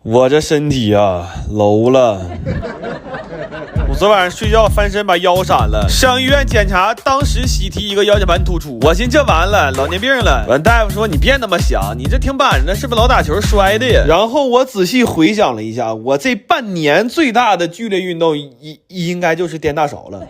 我这身体啊楼了。我昨晚上睡觉翻身把腰闪了，上医院检查，当时习题一个腰间盘突出，我寻这完了老年病了。完大夫说你别那么想，你这挺板着呢，是不是老打球摔的呀？然后我仔细回想了一下，我这半年最大的剧烈运动应该就是颠大勺了。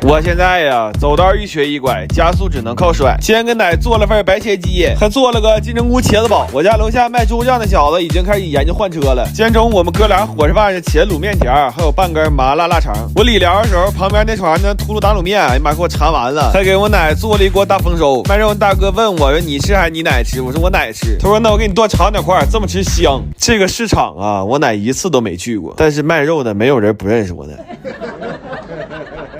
我现在呀走道一瘸一拐，加速只能靠甩。先跟奶做了份白切鸡，还做了个金针菇茄子煲。我家楼下卖猪酱的小子已经开始研究换车了。今天中午我们哥俩伙食饭是茄子卤面条，还有半根麻辣腊肠。我理疗的时候，旁边那船呢秃噜打卤面，哎呀妈给我馋完了，还给我奶做了一锅大丰收。卖肉大哥问我说你吃还是你奶吃？我说我奶吃。他说那我给你多炒2块，这么吃香。这个市场啊，我奶一次都没去过，但是卖肉的没有人不认识我奶。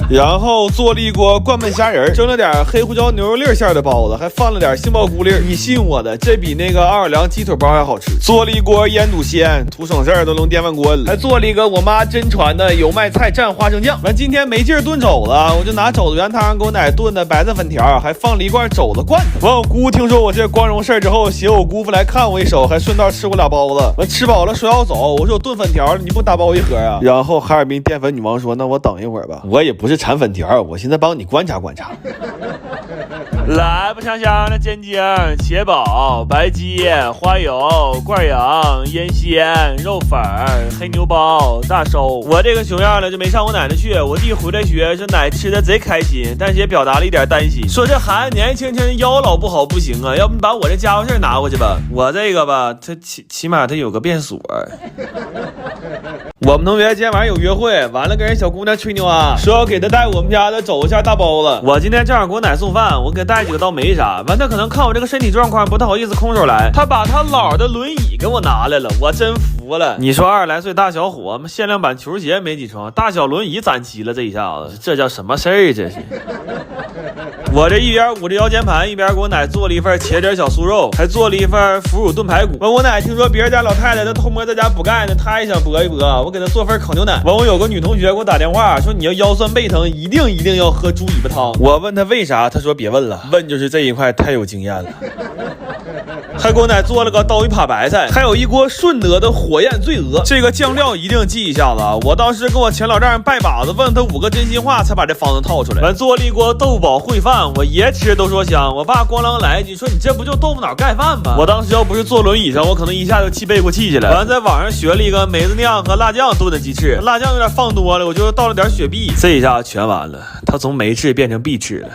然后做了一锅灌焖虾仁，蒸了点黑胡椒牛肉粒馅的包子，还放了点杏鲍菇粒。你信我的，这比那个奥尔良鸡腿包还好吃。做了一锅腌笃鲜，图省事儿都弄电饭锅了。还做了一个我妈真传的油麦菜蘸花生酱。完今天没劲儿炖肘子，我就拿肘子原汤给我奶炖的白菜粉条，还放了一罐肘子罐头。完我姑听说我这光荣事儿之后，携我姑父来看我一手，还顺道吃过2包子。完吃饱了说要走，我说我炖粉条，你不打包一盒啊？然后哈尔滨淀粉女王说那我等一会儿吧，我也不是馋粉条，我现在帮你观察观察。来吧，香香的煎鸡、茄宝、白鸡、花油、罐羊、腌鲜、肉粉、黑牛包、大收。我这个熊样的就没上我奶奶去，我弟回来学，说奶吃的贼开心，但是也表达了一点担心，说这孩子年轻轻腰老不好不行啊，要不你把我这家伙事拿过去吧。我这个吧，他起码他有个变锁。我们同学今天晚上有约会，完了跟人小姑娘吹牛啊，说要给他带我们家的肘子馅大包子。我今天正好给我奶送饭，我给带几个倒没啥。完他可能看我这个身体状况不太好意思空手来，他把他姥的轮椅给我拿来了，我真服了。你说20来岁大小伙，限量版球鞋没几双，大小轮椅攒齐了，这一下子这叫什么事儿？这是。我这一边捂着腰间盘，一边给我奶做了一份茄汁小酥肉，还做了一份腐乳炖排骨。完我奶听说别人家老太太她偷摸在家补钙呢，她也想搏一搏，我给她做份烤牛奶。完我有个女同学给我打电话说你要腰酸背疼一定要喝猪尾巴汤。我问她为啥，她说别问了，问就是这一块太有经验了。还给我奶做了个刀鱼扒白菜，还有一锅顺德的火焰醉鹅，这个酱料一定记一下子啊！我当时跟我前老丈人拜把子，问他5个真心话，才把这方子套出来。完做了一锅豆腐煲烩饭，我爷吃都说香，我爸咣啷来一句说你这不就豆腐脑盖饭吗？我当时要不是坐轮椅上，我可能一下就气背过气去了。完在网上学了一个梅子酿和辣酱炖的鸡翅，辣酱有点放多了，我就倒了点雪碧，这一下全完了，他从没翅变成必翅了。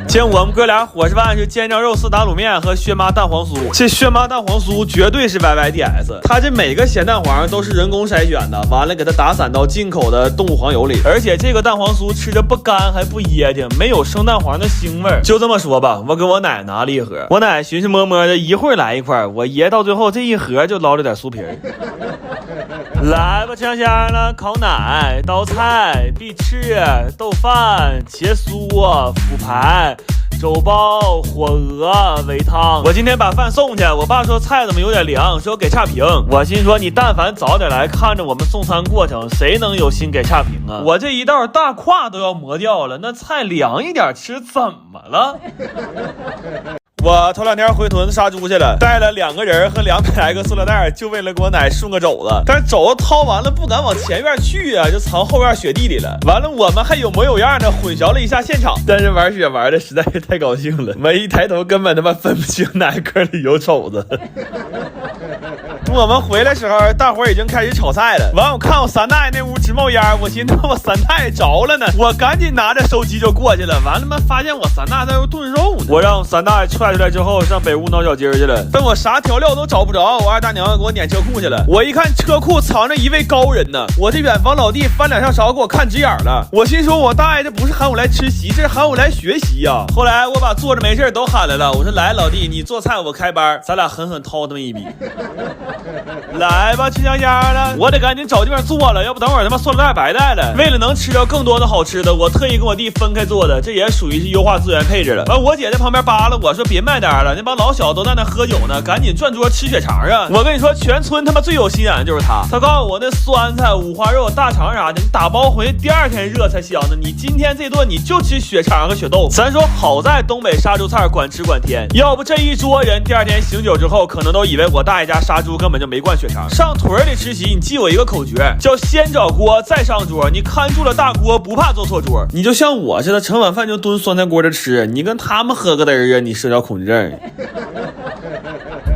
今天我们哥俩伙食饭是尖椒肉丝打卤面和薛妈蛋黄酥。这薛妈蛋黄酥绝对是 YYDS， 它这每个咸蛋黄都是人工筛选的，完了给它打散到进口的动物黄油里，而且这个蛋黄酥吃着不干还不噎挺，没有生蛋黄的腥味。就这么说吧，我给我奶拿了一盒，我奶寻思摸摸的，一会儿来一块，我爷到最后这一盒就捞了点酥皮儿。来吧，香香的烤奶、刀菜、碧翅、豆饭、茄酥、腐排、肘包、火鹅、煨汤。我今天把饭送去，我爸说菜怎么有点凉，说给差评。我心说你但凡早点来看着我们送餐过程，谁能有心给差评啊？我这一道大胯都要磨掉了，那菜凉一点吃怎么了？我头2天回屯子杀猪去了，带了2个人和200来个塑料袋，就为了给我奶顺个肘子。但是肘子掏完了不敢往前院去啊，就藏后院雪地里了。完了我们还有模有样的混淆了一下现场，但是玩雪玩的实在是太高兴了，我一抬头根本他妈分不清哪个里有肘子。我们回来时候，大伙已经开始炒菜了。完，我看我三大爷那屋直冒烟，我寻思我三大爷着了呢，我赶紧拿着手机就过去了。完了嘛，发现我三大爷在那炖肉呢。我让三大爷踹出来之后，上北屋闹小鸡去了。等我啥调料都找不着，我二大娘给我撵车库去了。我一看车库藏着一位高人呢，我这远房老弟翻2下勺给我看直眼了。我心说，我大爷这不是喊我来吃席，这是喊我来学习呀。后来我把坐着没事都喊来了，我说来老弟，你做菜我开班，咱俩狠狠掏他们一笔。来吧，吃香香的，我得赶紧找地方做了，要不等会儿他妈塑料袋白带了。为了能吃到更多的好吃的，我特意跟我弟分开做的，这也属于是优化资源配置了。完，我姐在旁边扒拉我说别卖单了，那帮老小都在那喝酒呢，赶紧转桌吃血肠啊！我跟你说，全村他妈最有心眼的就是他告诉我那酸菜、五花肉、大肠啥的，你打包回去第二天热才香呢。你今天这顿你就吃血肠和血豆腐。咱说好在东北杀猪菜管吃管甜，要不这一桌人第二天醒酒之后，可能都以为我大爷家杀猪根本就没灌血肠。上屯里吃席，你记我一个口诀，叫先找锅再上桌。你看住了大锅，不怕做错桌。你就像我似的，盛晚饭就蹲酸菜锅着吃，你跟他们喝个嘚儿啊，你社交恐惧症。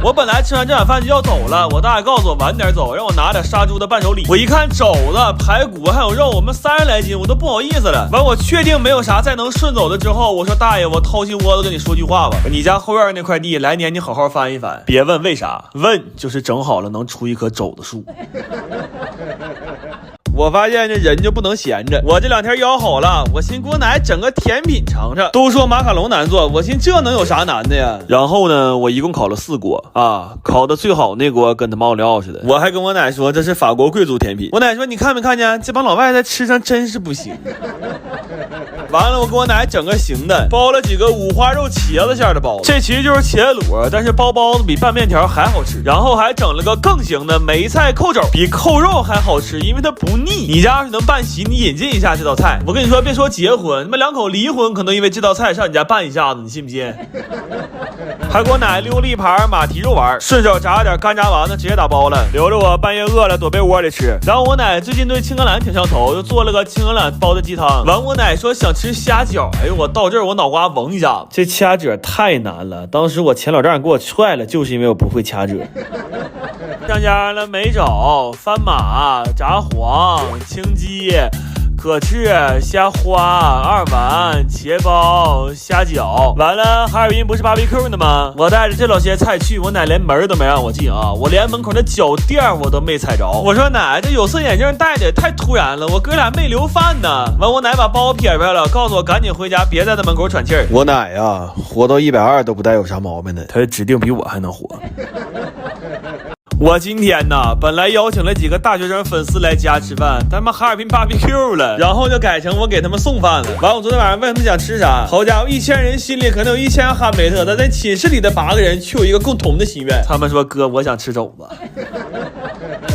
我本来吃完这碗饭就要走了，我大爷告诉我晚点走，让我拿点杀猪的伴手礼。我一看肘子、排骨还有肉，我们30来斤，我都不好意思了。完，我确定没有啥再能顺走的之后，我说大爷，我掏心窝子跟你说句话吧，你家后院那块地来年你好好翻一翻，别问为啥，问就是整好了能出一棵肘子树。我发现这人就不能闲着，我这2天腰好了，我寻给我奶整个甜品尝尝。都说马卡龙难做，我寻这能有啥难的呀？然后呢，我一共烤了4锅啊，烤的最好那锅跟他奥利奥似的。我还跟我奶说这是法国贵族甜品，我奶说你看没看见这帮老外在吃上真是不行。完了，我给我奶整个行的，包了几个五花肉茄子馅的包子，这其实就是茄子卤，但是包包子比拌面条还好吃。然后还整了个更行的梅菜扣肘，比扣肉还好吃，因为它不腻。你家要是能办席，你引进一下这道菜。我跟你说，别说结婚，他们2口离婚可能因为这道菜上你家办一下子，你信不信？还给我奶溜了一盘马蹄肉丸，顺手炸点干炸丸子，直接打包了，留着我半夜饿了躲被窝里吃。然后我奶最近对青橄榄挺上头，又做了个青橄榄煲的鸡汤。完，我奶说想吃虾饺，哎呦，我到这儿我脑瓜嗡一下子，这掐褶太难了。当时我前老丈给我踹了，就是因为我不会掐褶。上家了没找翻马、炸黄、青鸡、可翅、虾花、2碗、茄包、虾饺。完了，哈尔滨不是 BBQ 的吗？我带着这老些菜去，我奶连门都没让我进啊！我连门口的脚垫我都没踩着。我说奶，这有色眼镜戴的也太突然了，我哥俩没留饭呢。完，我奶把包撇开了，告诉我赶紧回家，别在那门口喘气儿。我奶呀，活到120都不带有啥毛病的，他指定比我还能活。我今天呢，本来邀请了几个大学生粉丝来家吃饭，他们哈尔滨 BBQ 了，然后就改成我给他们送饭了。完，我昨天晚上问他们想吃啥，好家伙，1000人心里可能有1000哈梅特，但在寝室里的8个人却有一个共同的心愿，他们说哥，我想吃肘子。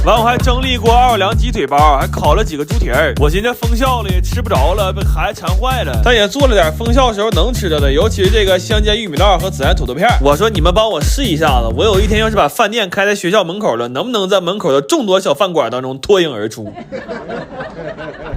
完，我还蒸了一锅奥尔良鸡腿包，还烤了几个猪蹄儿。我寻思封校了也吃不着了，被孩子馋坏了，但也做了点封校时候能吃的，尤其是这个香煎玉米烙和孜然土豆片。我说你们帮我试一下子，我有一天要是把饭店开在学校门口了，能不能在门口的众多小饭馆当中脱颖而出？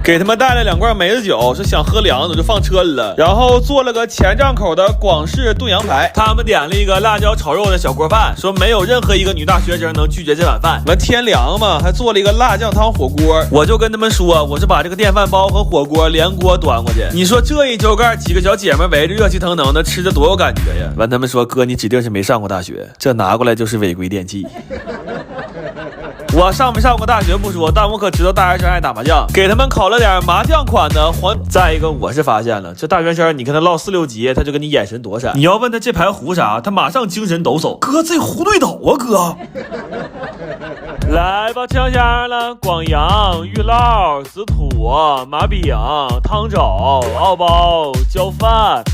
给他们带了2罐梅子酒，是想喝凉的就放车里了。然后做了个前帐口的广式炖羊排，他们点了一个辣椒炒肉的小锅饭，说没有任何一个女大学生能拒绝这碗饭。完，天凉嘛，还做了一个辣酱汤火锅。我就跟他们说，我是把这个电饭煲和火锅连锅端过去。你说这一周盖几个小姐们围着热气腾腾的吃着多有感觉呀！完，他们说哥，你指定是没上过大学，这拿过来就是违规电器。我上没上过大学不说，但我可知道大学生爱打麻将，给他们烤了点麻将款的黄。再一个，我是发现了，这大学生你跟他唠4、6级，他就跟你眼神躲闪。你要问他这牌胡啥，他马上精神抖擞。哥，这胡对斗啊，哥！来吧，吃香香了，广阳、玉烙、紫土、麻饼、汤肘、奥包、焦饭。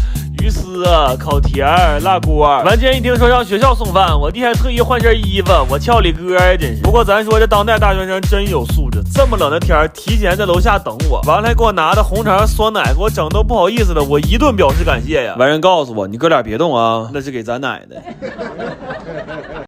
鱼丝、烤甜、辣锅。完，今天一听说上学校送饭，我弟还特意换身衣服，我俏里哥呀，真是。不过咱说这当代大学生真有素质，这么冷的天提前在楼下等我，完了还给我拿的红肠酸奶，给我整都不好意思了，我一顿表示感谢呀。完人告诉我，你哥俩别动啊，那是给咱奶的。